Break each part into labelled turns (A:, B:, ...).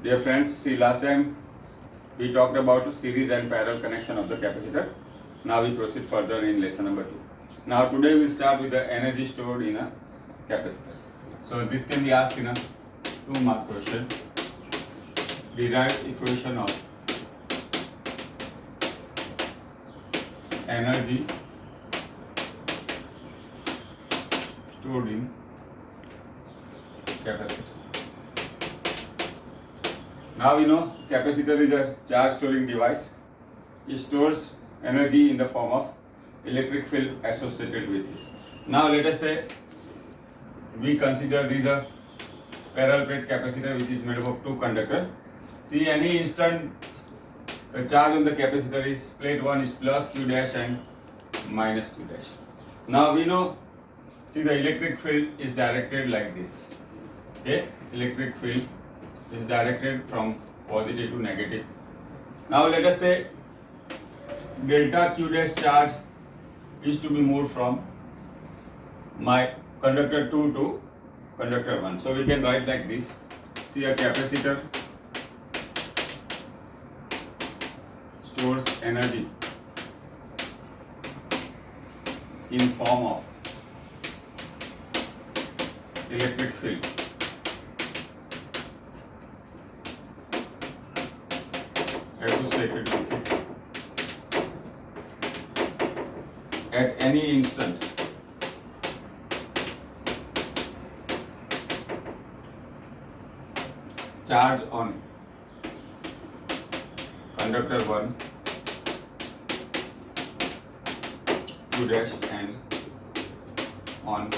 A: Dear friends, see last time we talked about series and parallel connection of the capacitor. Now we proceed further in lesson number 2. Now today we will start with the energy stored in a capacitor. So this can be asked in a 2-mark question. Derive equation of energy stored in capacitor. Now we know capacitor is a charge storing device. It stores energy in the form of electric field associated with it. Now let us say we consider this a parallel plate capacitor which is made up of two conductors. See, any instant the charge on the capacitor is plate 1 is plus Q dash and minus Q dash. Now we know, see, the electric field is directed like this. Okay, electric field is directed from positive to negative. Now let us say delta Q dash charge is to be moved from my conductor 2 to conductor 1. So we can write like this. See, a capacitor stores energy in form of electric field associated with it at any instant charge on conductor 1 Q dash and on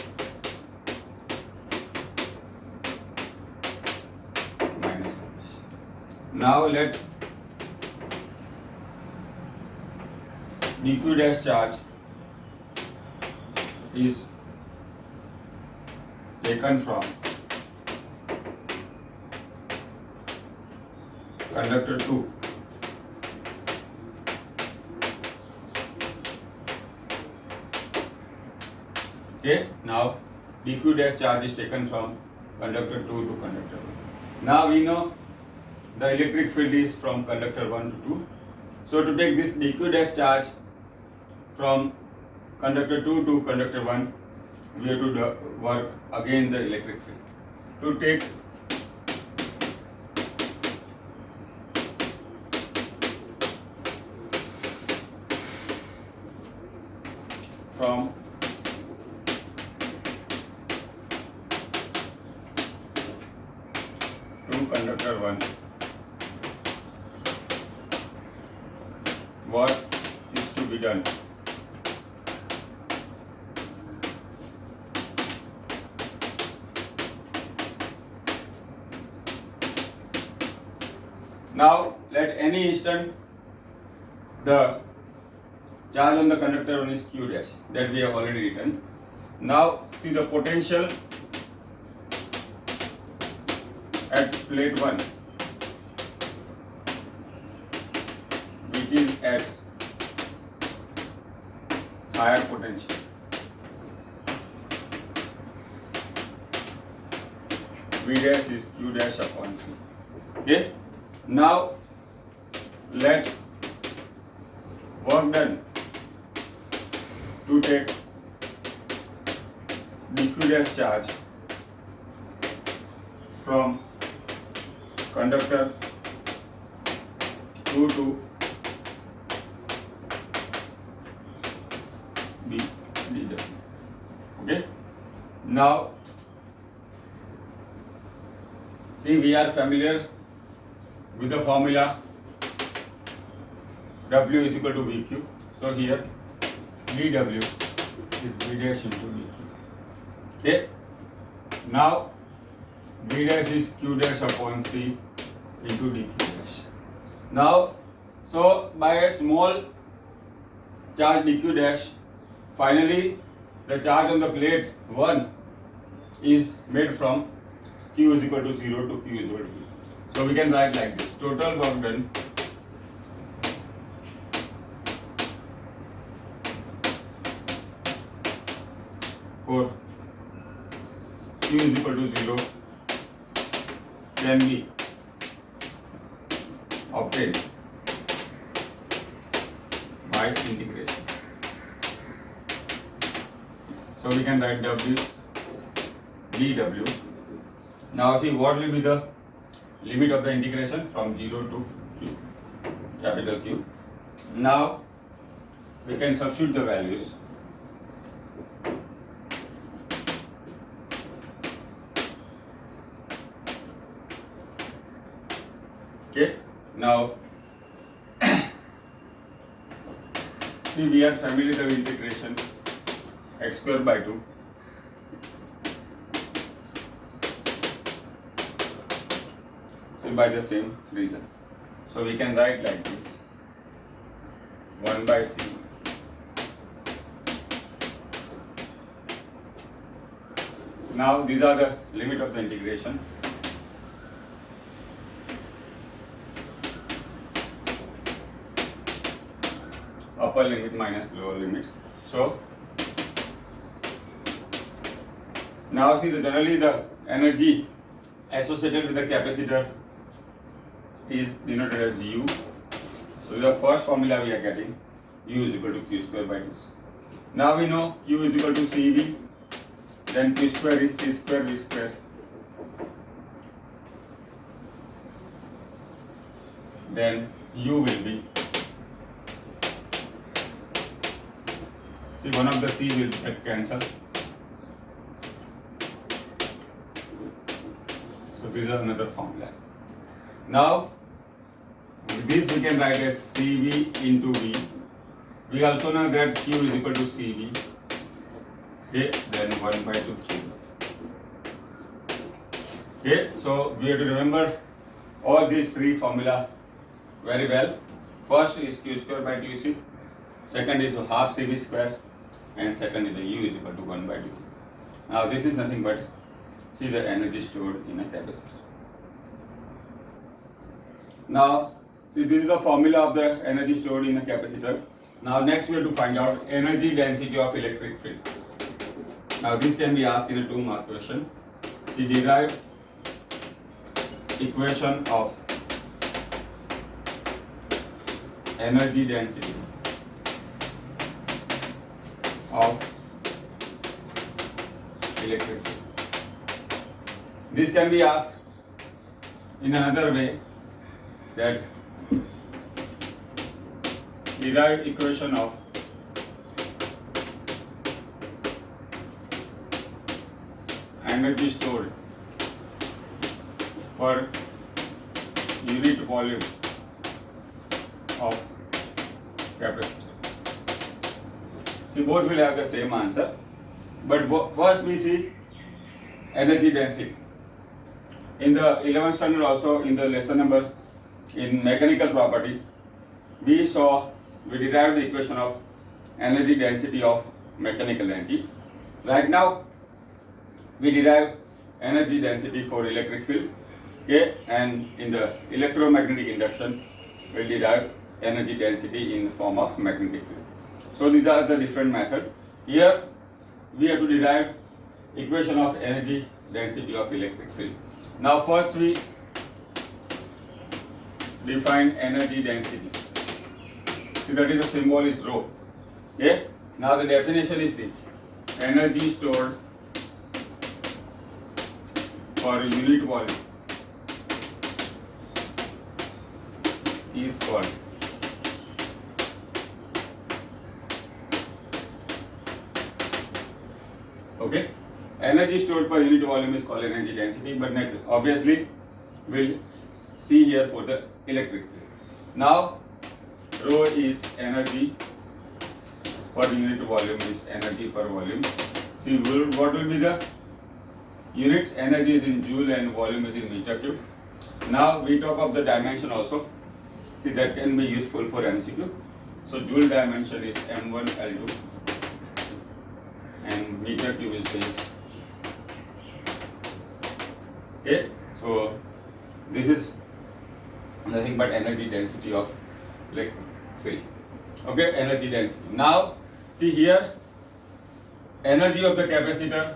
A: minus Q dash. Now let dq dash charge is taken from conductor 2 okay. Now dq dash charge is taken from conductor 2 to conductor 1. Now we know the electric field is from conductor 1 to 2. So to take this dq dash charge from conductor 2 to conductor 1, we have to work again the electric field. To take from to conductor 1, what is to be done? Now let any instant the charge on the conductor 1 is Q dash, that we have already written. Now see the potential at plate 1 which is at higher potential. V dash is Q dash upon C. Okay. Now let work done to take dq dash charge from conductor 2 to B dw. Okay. Now see, we are familiar with the formula W is equal to VQ. So here dW is V dash into VQ. Okay. Now V dash is Q dash upon C into dQ dash. Now, so by a small charge dQ dash, finally the charge on the plate 1 is made from Q is equal to 0 to Q is equal to 0. So we can write like this: total work done for Q is equal to 0 can be obtained by integration. So we can write W dW. Now see what will be the limit of the integration from 0 to Q, capital Q. Now we can substitute the values. Okay, now see we are familiar with the integration x square by 2. So by the same reason. So we can write like this, 1 by c now these are the limit of the integration. Upper limit minus lower limit. So now see generally the energy associated with the capacitor is denoted as U. So the first formula we are getting U is equal to Q square by 2. Now we know Q is equal to CV, then Q square is C square V square. Then U will be, see one of the C will get cancelled. So this is another formula. Now with this we can write as CV into V. We also know that Q is equal to CV. Okay, then 1 by 2 Q. Okay, so we have to remember all these three formula very well. First is Q square by 2C, second is half CV square, and second is U is equal to 1 by 2. Now this is nothing but see the energy stored in a capacitor. Now see this is the formula of the energy stored in a capacitor. Now next we have to find out energy density of electric field. Now this can be asked in a 2-mark question. See derive equation of energy density of electric field. This can be asked in another way, that derive equation of energy stored per unit volume of capacitor. See both will have the same answer, but first we see energy density. In the 11th standard also, in the lesson number in mechanical property, we derived the equation of energy density of mechanical energy. Right now we derive energy density for electric field, okay, and in the electromagnetic induction we derive energy density in the form of magnetic field. So these are the different methods. Here we have to derive equation of energy density of electric field. Now first we define energy density. See that is the symbol is rho. Okay. Now the definition is this: energy stored per unit volume is called okay. Energy stored per unit volume is called energy density. But next, obviously, we'll see here for the electric field. Now, rho is energy per unit volume is energy per volume. See, what will be the unit? Energy is in joule and volume is in meter cube. Now we talk of the dimension also. See, that can be useful for MCQ. So joule dimension is M1 L2 and meter cube is this. Okay, so this is nothing but energy density of electric field. Okay, energy density. Now see here, energy of the capacitor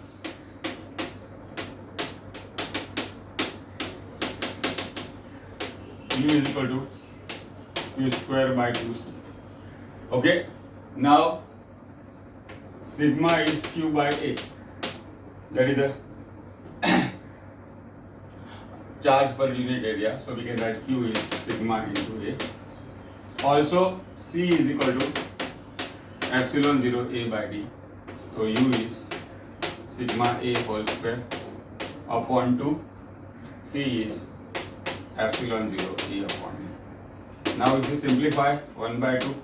A: U is equal to Q square by 2C. Okay. Now sigma is Q by A. That is a charge per unit area. So we can write Q is sigma into A. Also C is equal to epsilon 0 A by D. So U is sigma A whole square upon 2. C is epsilon 0 A upon D. Now if we simplify 1 by 2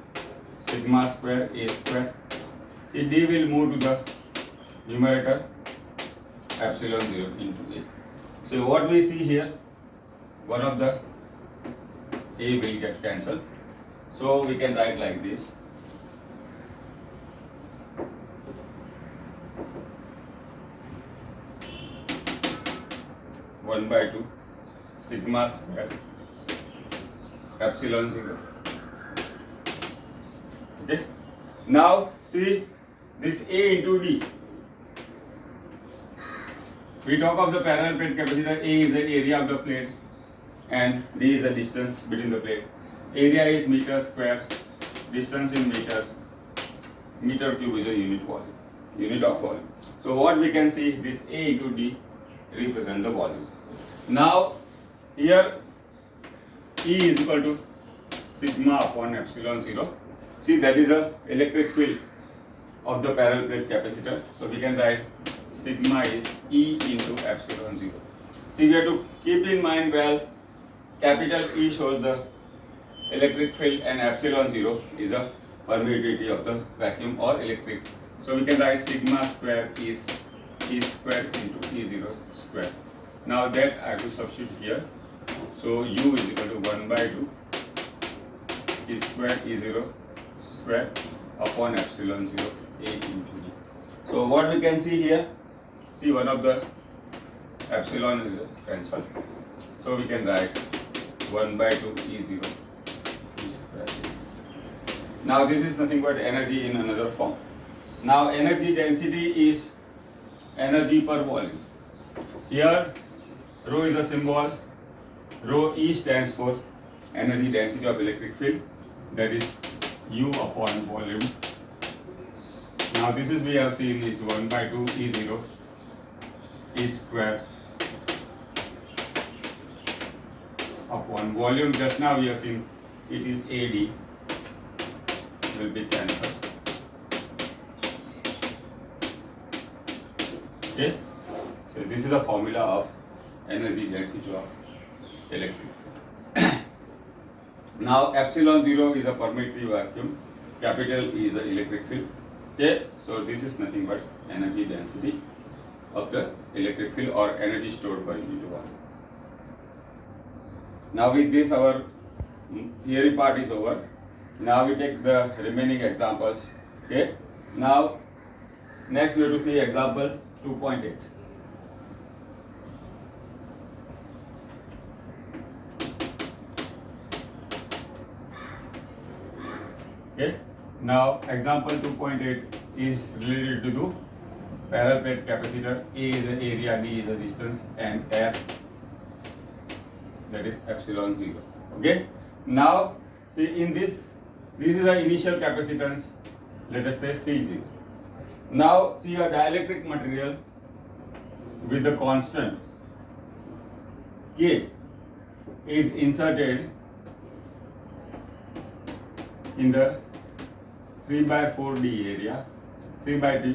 A: sigma square A square. See, D will move to the numerator, epsilon 0 into A. So what we see here, one of the A will get cancelled. So we can write like this. One by 2 sigma square epsilon 0. Okay. Now see this A into D. We talk of the parallel plate capacitor. A is the area of the plate and D is the distance between the plate. Area is meter square, distance in meter. Meter cube is a unit volume, unit of volume. So what we can see, this A into D represent the volume. Now here E is equal to sigma upon epsilon 0. See, that is a electric field of the parallel plate capacitor. So we can write sigma is E into epsilon 0. See, we have to keep in mind, well, capital E shows the electric field and epsilon 0 is a permittivity of the vacuum or electric. So we can write sigma square is E square into E0 square. Now that I have to substitute here. So U is equal to 1 by 2 E square E0 square upon epsilon 0 A into D. So what we can see here, see one of the epsilon is cancelled. So we can write 1 by 2 E0 E square. Now this is nothing but energy in another form. Now energy density is energy per volume. Here rho is a symbol. Rho E stands for energy density of electric field, that is U upon volume. Now this is, we have seen, is 1 by 2 E0 E square upon volume. Just now we have seen it is AD, will be cancelled. Okay, so this is a formula of energy density of electric field. Now epsilon 0 is a permittive vacuum, capital E is the electric field. Okay, so this is nothing but energy density of the electric field or energy stored by unit volume. Now with this our theory part is over. Now we take the remaining examples. Okay, now next we have to see example 2.8. Okay. Now example 2.8 is related to the parallel plate capacitor. A is the area, D is the distance, and F, that is epsilon 0. Okay. Now see, in this is the initial capacitance, let us say C0. Now see, a dielectric material with the constant K is inserted in the 3 by 4 D area, 3 by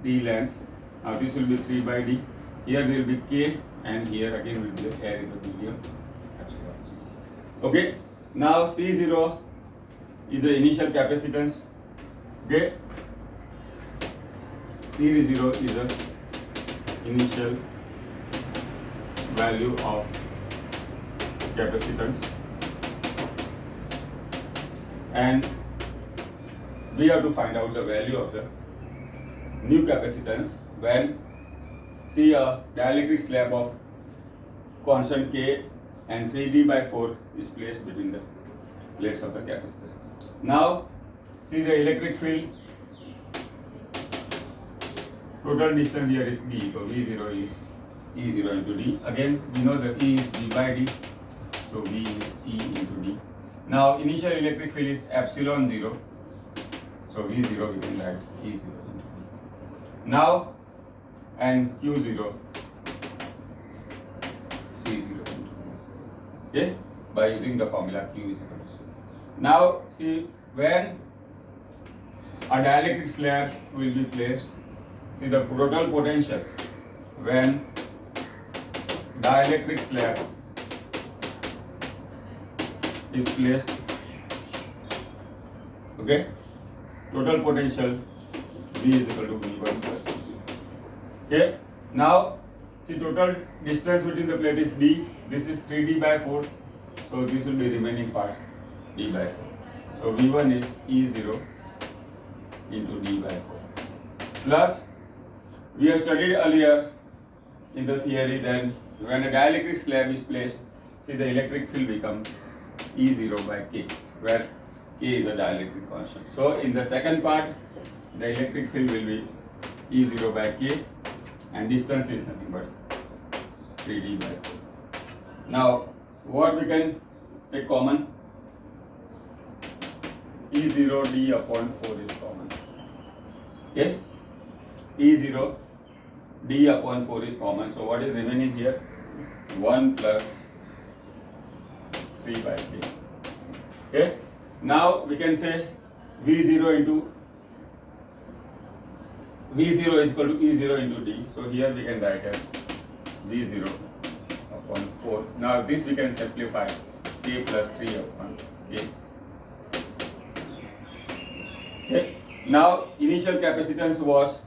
A: D length. Now this will be 3 by D. Here there will be K, and here again will be the area of the medium, epsilon 0. Okay. Now C0 is the initial capacitance. Okay. C0 is the initial value of capacitance, and we have to find out the value of the new capacitance when, see, a dielectric slab of constant K and 3D by 4 is placed between the plates of the capacitor. Now see, the electric field, total distance here is D, so V0 is E0 into D. Again we know that E is D by D, so V is E into D. Now initial electric field is epsilon 0. So V0 we can write E0 into V. Now and Q0 C0 into V0. Okay, by using the formula Q is equal to C. Now see, when a dielectric slab will be placed, see the total potential when dielectric slab is placed, okay, total potential V is equal to V1 plus V2. Okay, now see total distance between the plate is D, this is 3D by 4, so this will be remaining part D by 4. So V1 is E0 into D by 4. Plus, we have studied earlier in the theory that when a dielectric slab is placed, see the electric field becomes E0 by K, where K is a dielectric constant. So in the second part, the electric field will be E0 by K, and distance is nothing but 3D by 4. Now, what we can take common? E0 D upon 4 is common. Okay? E0 D upon 4 is common. So what is remaining here? 1 plus 3 by K. Okay? Now we can say V0 is equal to E0 into D. So here we can write as V0 upon 4. Now this we can simplify, K plus 3 upon K. Okay. Now initial capacitance was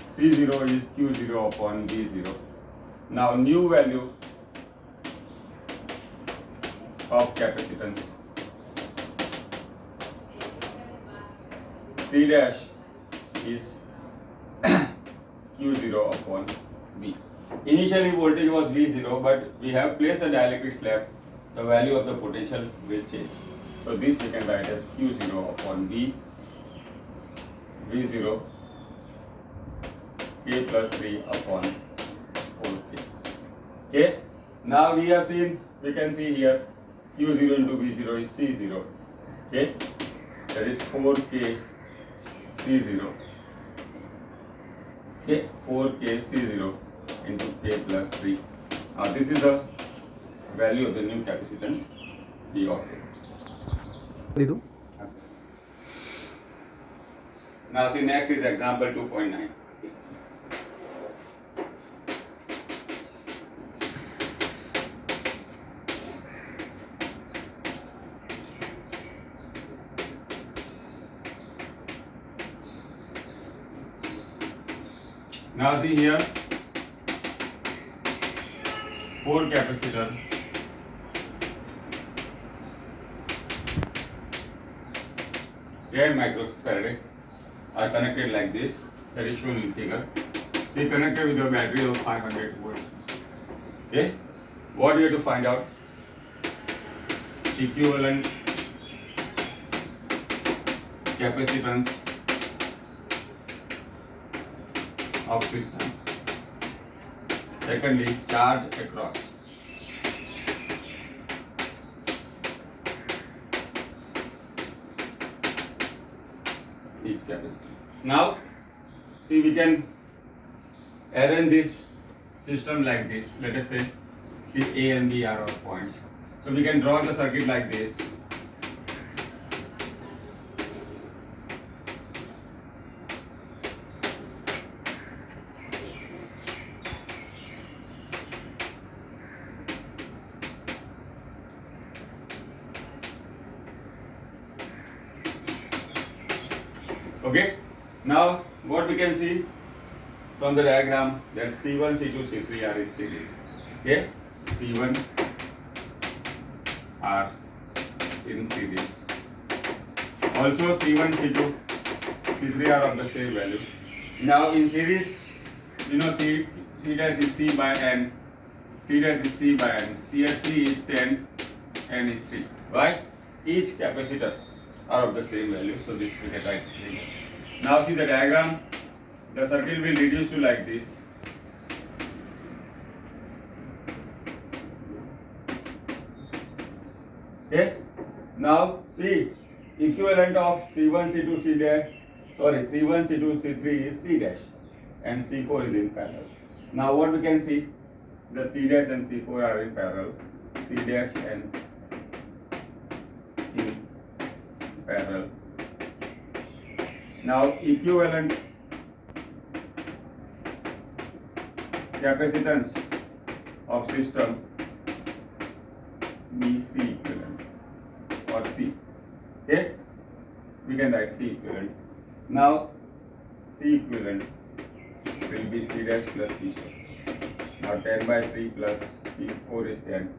A: C0 is Q0 upon V0. Now new value of capacitance, C dash is Q0 upon V. Initially voltage was V0, but we have placed the dielectric slab, the value of the potential will change. So this we can write as Q0 upon V, V0, K plus 3 upon 4K. Okay. Now we have seen, we can see here Q0 into V0 is C0. Okay. That is 4K C0. Okay. 4K C0 into K plus 3. Now this is the value of the new capacitance D of K. Now see, next is example 2.9. Now see here, 4 capacitor, and microfarad are connected like this, that is shown in figure. See, connected with a battery of 500 volt. Okay, what we have to find out? Equivalent capacitance of system. Secondly, charge across. Each capacity. Now, see, we can arrange this system like this. Let us say, see, A and B are our points. So we can draw the circuit like this. Okay. Now, what we can see from the diagram, that C1, C2, C3 are in series. Okay. C1 are in series. Also C1, C2, C3 are of the same value. Now in series, you know, C dash is C by N, C dash is C by N, C is 10, N is 3. Why? Each capacitor are of the same value, so this we can write. Now see the diagram, the circle will reduce to like this. Now see, equivalent of C1, C2, C dash, C1, C2, C3 is C dash and C4 is in parallel. Now what we can see, the C dash and C4 are in parallel, C dash and in parallel. Now equivalent capacitance of system BC equivalent or C. Okay, we can write C equivalent. Now C equivalent will be C dash plus C4. Now 10 by 3 plus C4 is 10,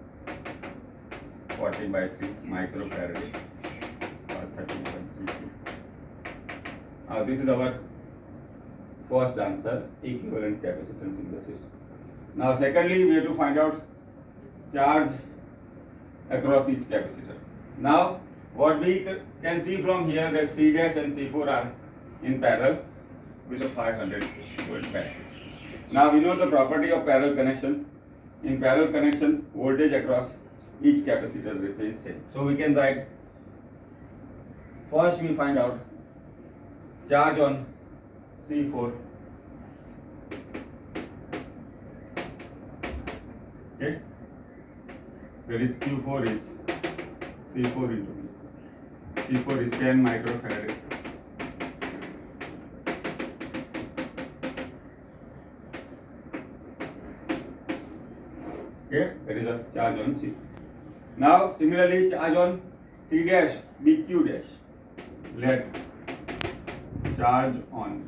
A: 40 by 3 microfarad or 13.32. Now this is our first answer, equivalent capacitance in the system. Now secondly, we have to find out charge across each capacitor. Now what we can see from here, that C dash and C4 are in parallel with a 500 volt battery. Now we know the property of parallel connection. In parallel connection, voltage across each capacitor remains same. So we can write, first we find out charge on C4. Okay, where is Q4 is C4 into V. C4 is 10 microfarad. Okay, there is a charge on C. Now similarly, charge on C dash be Q dash. Let charge on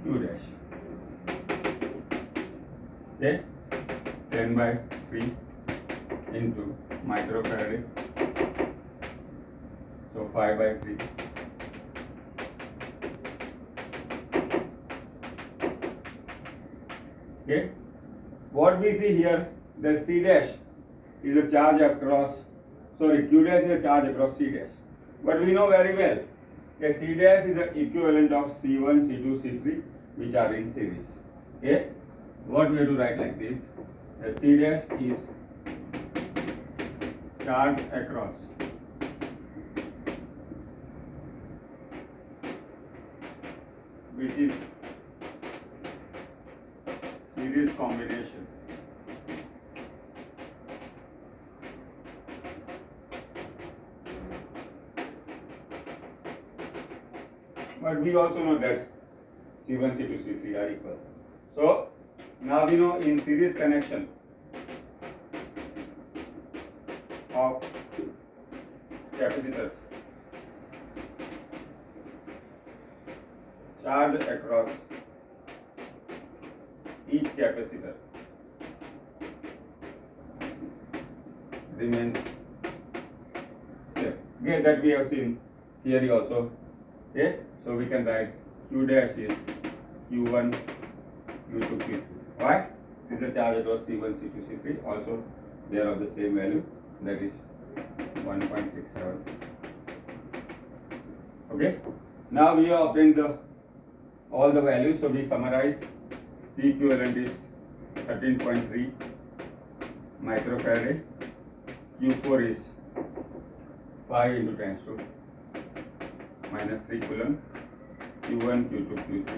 A: Q dash. Okay, 10 by 3 into microfarad. So 5 by 3. Okay, what we see here, the C dash is a charge across, Q dash is a charge across C dash. But we know very well that C dash is the equivalent of C1, C2, C3 which are in series. Okay, what we have to write like this, the C dash is charge across which is series combination. But we also know that C1, C2, C3 are equal. So now we know in series connection of capacitors, charge across each capacitor remains same. Okay, that we have seen theory also. Okay, so we can write Q dash is Q1, Q2, Q3. Why? This is the charge across C1, C2, C3. Also, they are of the same value, that is 1.67. Okay. Now we have obtained all the values. So we summarize. C equivalent is 13.3 microfarad. Q4 is 5 into 10 to minus 3 coulomb. Q1, Q2, Q3.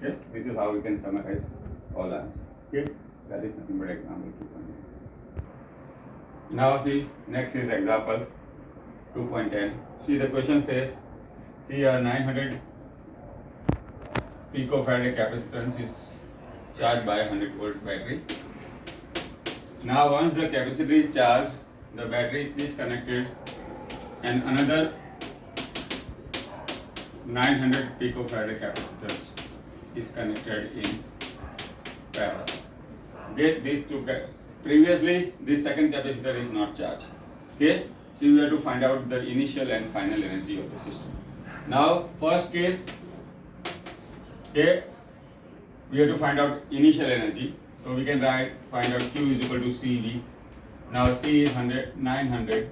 A: Okay, this is how we can summarize all answers. Okay, that is nothing but example 2.10. Now see, next is example 2.10. See, the question says, see a 900 picofarad capacitance is charged by a 100 volt battery. Now once the capacitor is charged, the battery is disconnected and another 900 picofarad capacitors is connected in parallel. Get these two. Previously, this second capacitor is not charged. Okay, so we have to find out the initial and final energy of the system. Now, first case, okay, we have to find out initial energy. So we can find out Q is equal to CV. Now C is 900.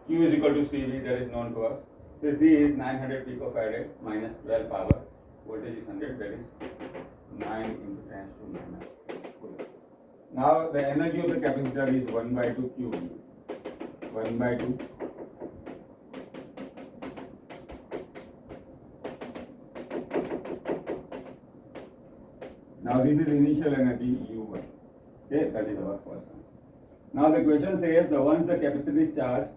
A: Q is equal to CV, that is known to us. So C is 900 picofarad minus 12 power voltage is 100, that is 9 into 10 to minus 4. Now the energy of the capacitor is 1 by 2 QV. 1 by 2 now this is initial energy U1. Okay, that is our first one. Now the question says the once the capacitor is charged,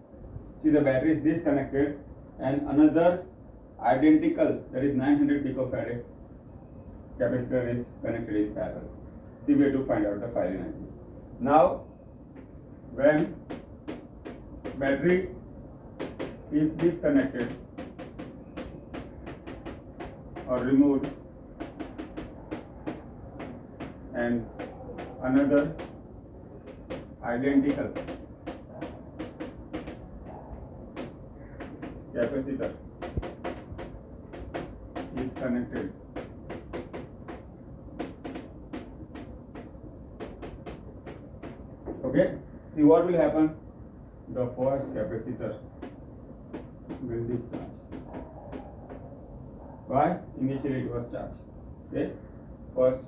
A: see the battery is disconnected and another identical, that is 900 picofarad capacitor is connected in parallel. See, we have to find out the final energy. Now when battery is disconnected or removed and another identical capacitor is connected, okay, see what will happen, the first capacitor will discharge. Why? Initially it was charged. Okay, first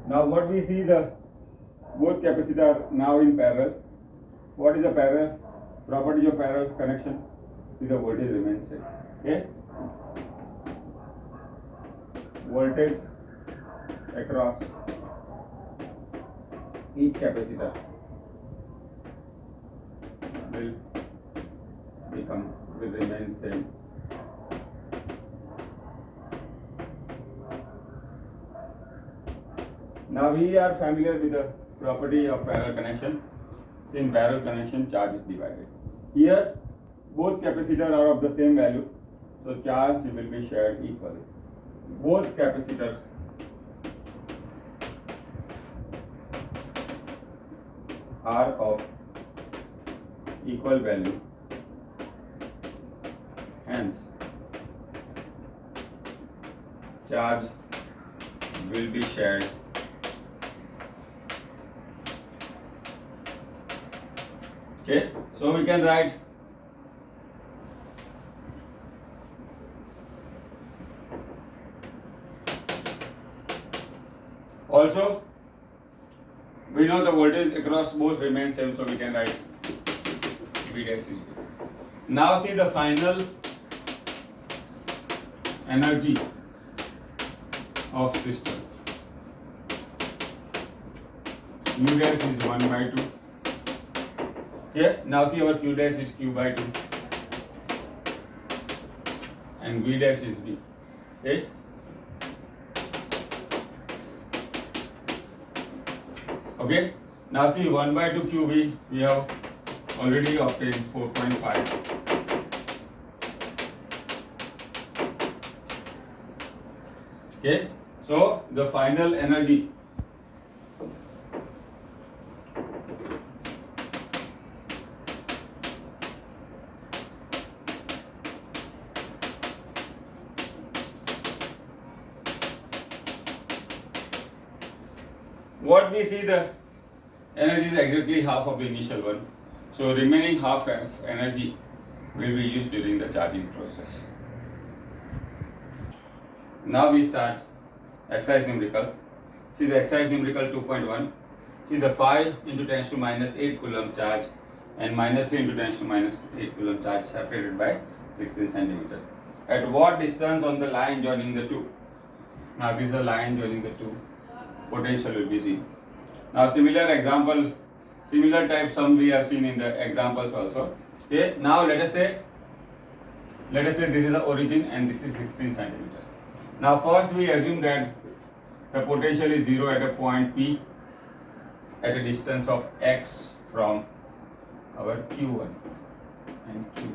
A: now what we see, the both capacitor are now in parallel. What is the parallel property of parallel connection? Is the voltage remains same. Okay, voltage across each capacitor will remain same. Now we are familiar with the property of parallel connection. So in parallel connection, charge is divided. Here both capacitors are of the same value, so charge will be shared equally. Both capacitors are of equal value, hence charge will be shared okay. So we can write also, we know the voltage across both remains same, so we can write V dash is V. Now see the final energy of system. U dash is 1 by 2. Here, now see our Q dash is Q by 2 and V dash is V. Okay. Okay. Now see 1 by 2 QV, we have already obtained 4.5. Okay. So the final energy what we see, the energy is exactly half of the initial one, so remaining half of energy will be used during the charging process. Now we start exercise numerical. See the exercise numerical 2.1. See the 5 into 10 to minus 8 coulomb charge and minus 3 into 10 to minus 8 coulomb charge separated by 16 centimeter. At what distance on the line joining the two? Now this is a line joining the two. Potential will be seen. Now similar example, similar type sum we have seen in the examples also. Okay. Now let us say this is the origin and this is 16 centimeter. Now first we assume that the potential is 0 at a point P at a distance of x from our Q1 and Q2.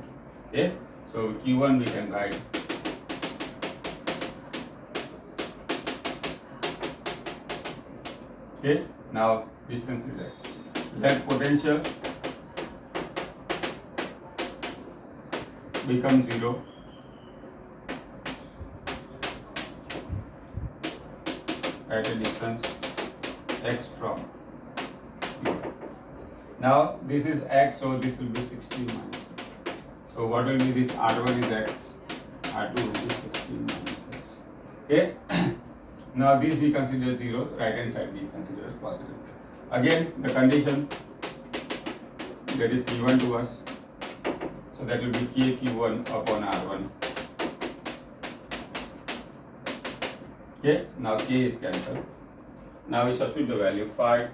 A: Okay. So Q1 we can write okay. Now distance is x. Let potential become 0 at a distance x from Q1. Now this is x, so this will be 16 minus x. So what will be this? R1 is x, R2 will be 16 minus x. Okay. Now this we consider 0, right hand side we consider as positive. Again the condition that is given to us, so that will be k q1 upon r1. Okay, now k is cancelled. Now we substitute the value 5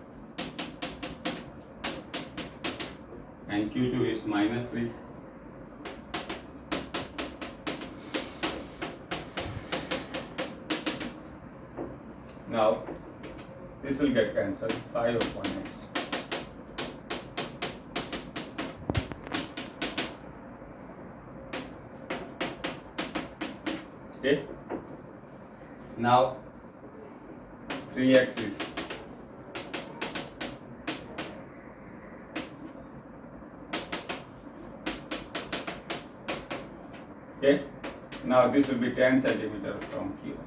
A: and q2 is minus 3. Now this will get cancelled, 5 upon x. Okay. Now 3x is okay. Now this will be 10 centimeter from Q.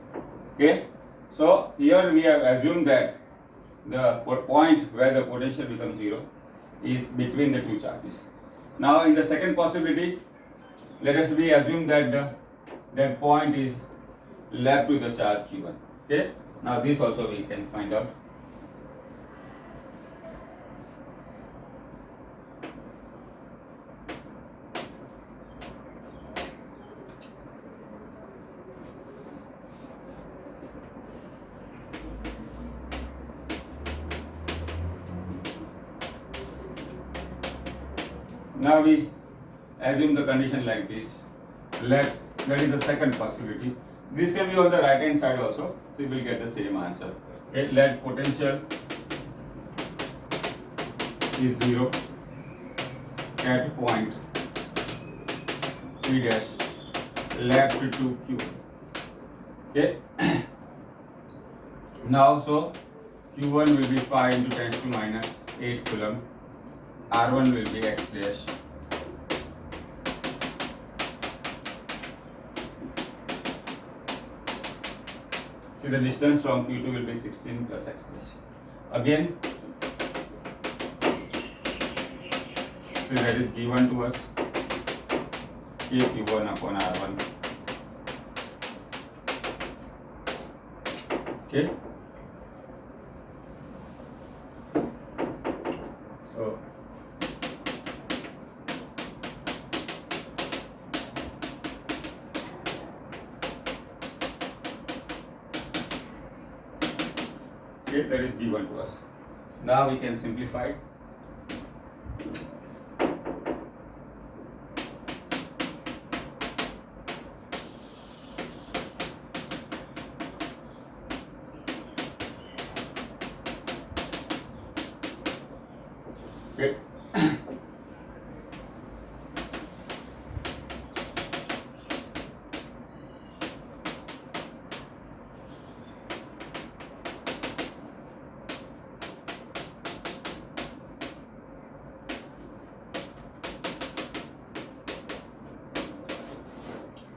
A: Okay. So here we have assumed that the point where the potential becomes 0 is between the two charges. Now in the second possibility, let us assume that that point is left to the charge Q1. Okay. Now this also we can find out. Now we assume the condition like this. That is the second possibility. This can be on the right hand side also. So we will get the same answer. Okay, let potential is 0 at point P dash left to Q. Okay. Now so Q1 will be 5 into 10 to minus 8 coulomb. R1 will be x dash. See, the distance from Q2 will be 16 plus x dash. Again, see that is given to us, k Q1 upon R1. Okay. So okay, that is given to us. Now we can simplify. Okay.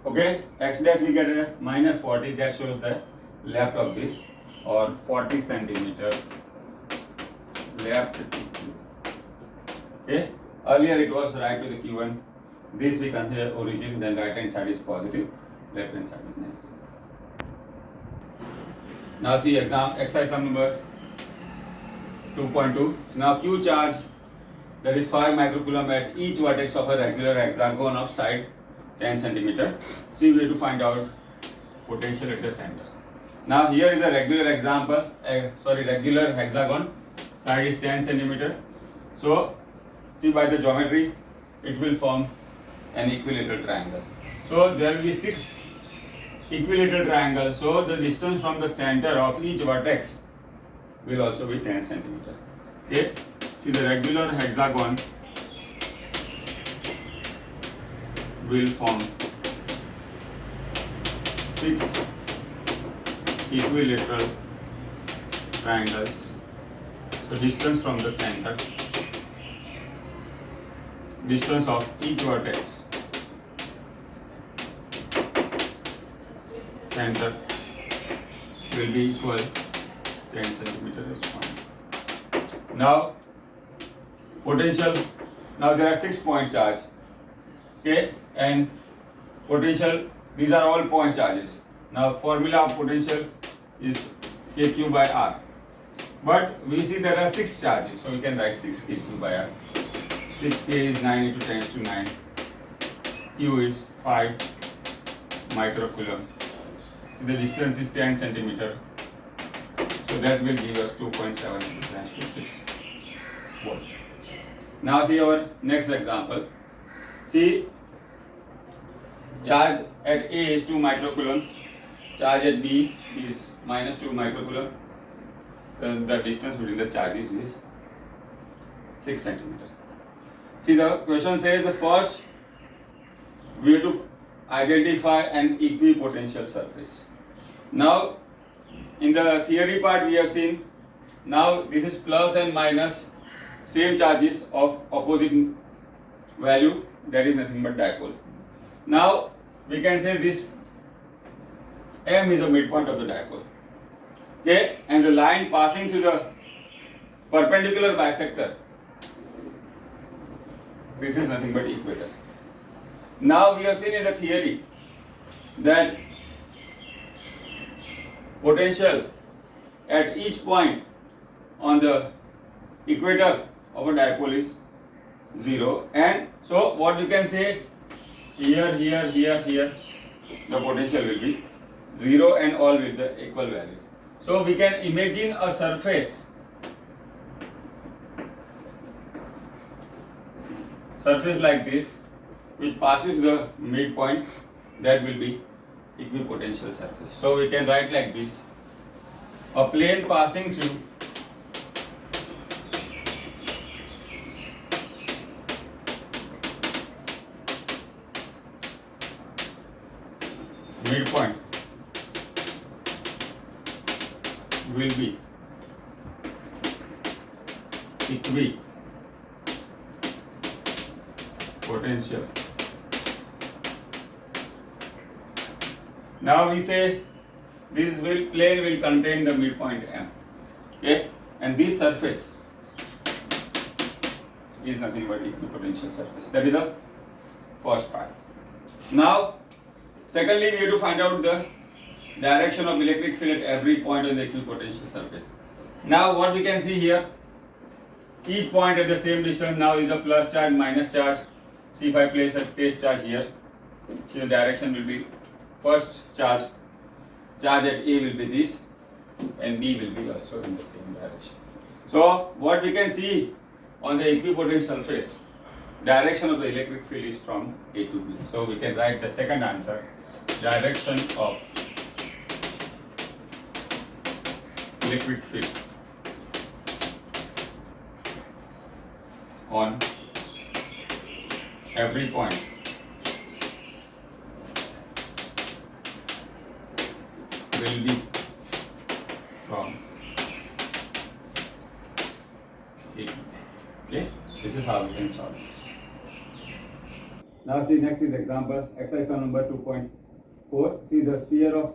A: Okay, x dash we get a minus 40, that shows the left of this, or 40 centimeter left to Q. Okay, earlier it was right to the Q1. This we consider origin, then right hand side is positive, left hand side is negative. Now see exercise sum number 2.2. Now Q charge, that is 5 microcoulomb at each vertex of a regular hexagon of side 10 centimeter. See, we have to find out potential at the center. Now here is a regular example, regular hexagon, side is 10 centimeter. So see, by the geometry it will form an equilateral triangle. So there will be 6 equilateral triangles. So the distance from the center of each vertex will also be 10 centimeter. Okay. See, the regular hexagon will form 6 equilateral triangles. So distance from the center, distance of each vertex, center will be equal 10 centimeter is fine. Now potential. Now there are 6-point charge. Okay, and potential, these are all point charges. Now formula of potential is kq by r. But we see there are 6 charges, so we can write 6 kq by r. 6k is 9 into 10 to 9. Q is 5 microcoulomb. So the distance is 10 centimeter. So that will give us 2.7 into 10 to 6 volt. Now see our next example. See, charge at A is 2 microcoulomb. Charge at B is minus 2 microcoulomb. So the distance between the charges is 6 centimeter. See, the question says the first we have to identify an equipotential surface. Now, in the theory part we have seen, now this is plus and minus, same charges of opposite value, that is nothing but dipole. Now, we can say this M is the midpoint of the dipole. Okay, and the line passing through the perpendicular bisector, this is nothing but equator. Now we have seen in the theory that potential at each point on the equator of a dipole is 0, and so what we can say, here, the potential will be 0 and all with the equal value. So we can imagine a surface like this which passes the midpoint, that will be equipotential surface. So we can write like this: a plane passing through midpoint will be equipotential. Now we say this plane will contain the midpoint M. Okay, and this surface is nothing but equipotential surface. That is the first part. Now, secondly, we have to find out the direction of electric field at every point on the equipotential surface. Now, what we can see here, each point at the same distance now is a plus charge, minus charge. See, if I place a test charge here, see the direction will be, first charge at A will be this, and B will be also in the same direction. So, what we can see on the equipotential surface, direction of the electric field is from A to B. So, we can write the second answer, direction of electric field on every point will be from A. Okay, this is how we can solve this. Now see, next is example, exercise number 2.4. See the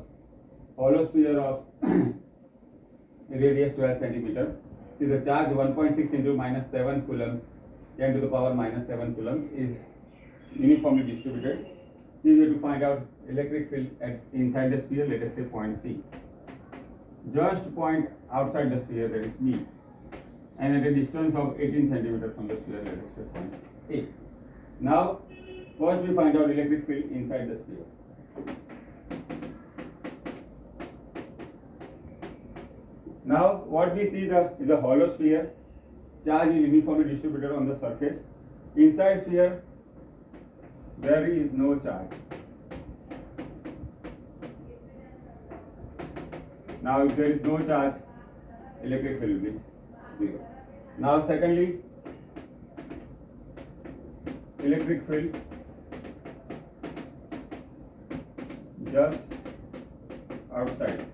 A: hollow sphere of radius 12 centimeter. See the charge 1.6 into minus 7 coulomb, 10 to the power minus 7 coulomb is uniformly distributed. See, we have to find out electric field inside the sphere, let us say point C. Just point outside the sphere, that is B, and at a distance of 18 centimeter from the sphere, let us say point A. Now, first we find out electric field inside the sphere. Now, what we see is a hollow sphere. Charge is uniformly distributed on the surface. Inside sphere, there is no charge. Now, if there is no charge, electric field will be 0. Now, secondly, electric field just outside.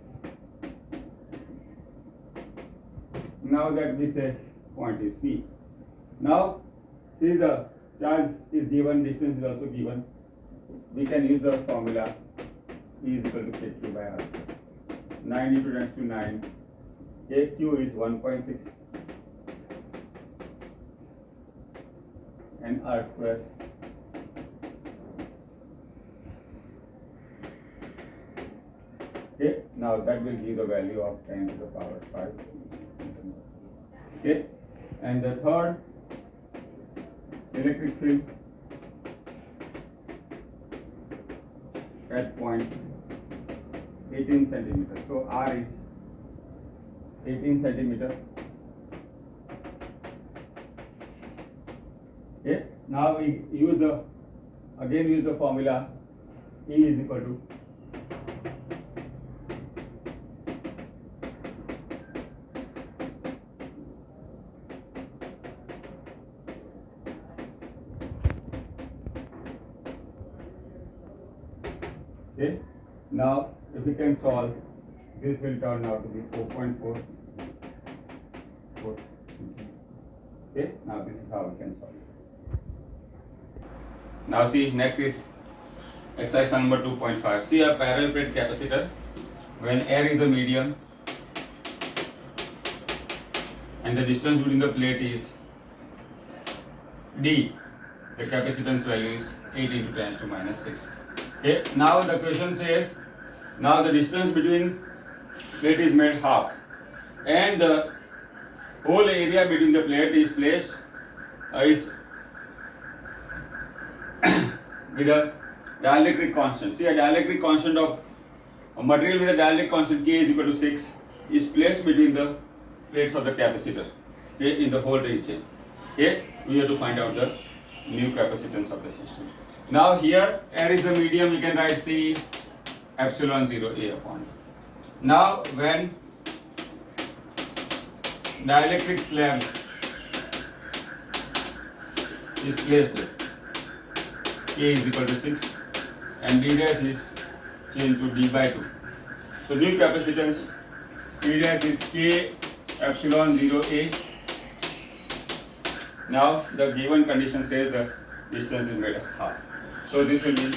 A: Now that we say point is P. Now, see the charge is given, distance is also given. We can use the formula E is equal to kq by r. 9 into 10 to 9. kq is 1.6 R square. Okay, now that will give the value of 10 to the power 5. Okay, and the third electric field at point 18 centimeter. So R is 18 centimeter. Okay, now we use the formula E is equal to okay. Now if we can solve, this will turn out to be 4.4. Okay, now this is how we can solve. Now see, next is exercise number 2.5. See a parallel plate capacitor when air is the medium and the distance between the plate is D. The capacitance value is 8 into 10 to minus 6. Okay, now the question says, now the distance between plate is made half and the whole area between the plate is placed is with a dielectric constant. See, a dielectric constant of a material with a dielectric constant K is equal to 6 is placed between the plates of the capacitor, okay, in the whole region. Okay, we have to find out the new capacitance of the system. Now here air is the medium, we can write C epsilon 0 A upon D. Now when dielectric slab is placed, K is equal to 6 and D dash is changed to D by 2. So new capacitance C dash is K epsilon 0 A. Now the given condition says the distance is made half. So this will be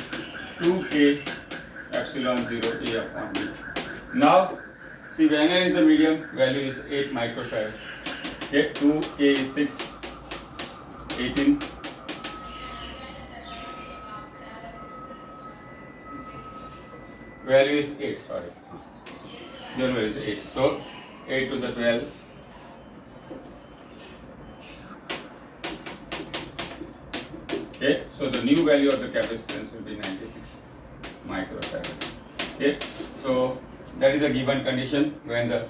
A: 2K epsilon 0 A upon D. Now see, when air is the medium, value is 8 microfarad. Okay, 2K is 6, 18. Value is 8, sorry. Your value is 8. So 8 to the 12. Okay, so the new value of the capacitance will be 96 microfarad. Okay, so that is a given condition when the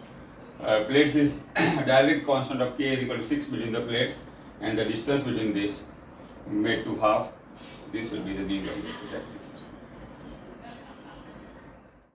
A: plates is dielectric constant of K is equal to 6 between the plates and the distance between this made to half. This will be the new value of the capacitance.